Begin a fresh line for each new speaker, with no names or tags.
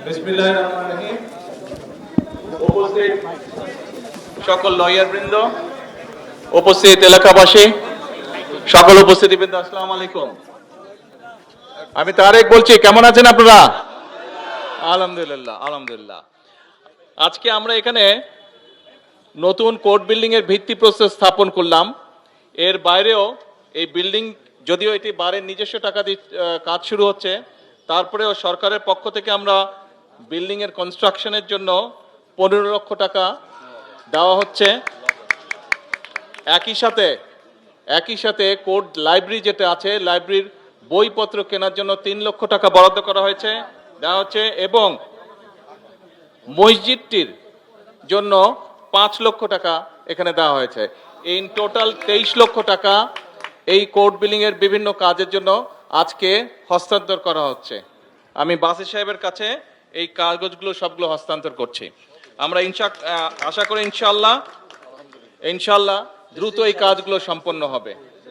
বিসমিল্লাহির রহমানির রহিম। উপস্থিত সকল লয়ারবৃন্দ, উপস্থিত এলাকাবাসী, সকল উপস্থিতিবৃন্দ, আসসালামু আলাইকুম। আমি তারেক বলছি, কেমন আছেন আপনারা? আলহামদুলিল্লাহ, আলহামদুলিল্লাহ। আজকে আমরা এখানে নতুন কোর্ট বিল্ডিং এর ভিত্তিপ্রস্তর স্থাপন করলাম। এর বাইরেও এই বিল্ডিং, যদিও এটি বারের নিজস্ব টাকা দিয়ে কাজ শুরু হচ্ছে, তারপরেও সরকারের পক্ষ থেকে আমরা বিল্ডিং এর কনস্ট্রাকশনের জন্য 15 লক্ষ টাকা দেওয়া হচ্ছে। একই সাথে কোর্ট লাইব্রেরি যেটা আছে, লাইব্রেরির বইপত্র কেনার জন্য 3 লক্ষ টাকা বরাদ্দ করা হয়েছে, দেওয়া হচ্ছে, এবং মসজিদটির জন্য 5 লক্ষ টাকা এখানে দেওয়া হয়েছে। ইন টোটাল 23 লক্ষ টাকা এই কোর্ট বিল্ডিং এর বিভিন্ন কাজের জন্য আজকে হস্তান্তর করা হচ্ছে। আমি বাসি সাহেবের কাছে এই কাগজগুলো সবগুলো হস্তান্তর করছি। আমরা আশা করি ইনশাআল্লাহ দ্রুত এই কাজগুলো সম্পন্ন হবে।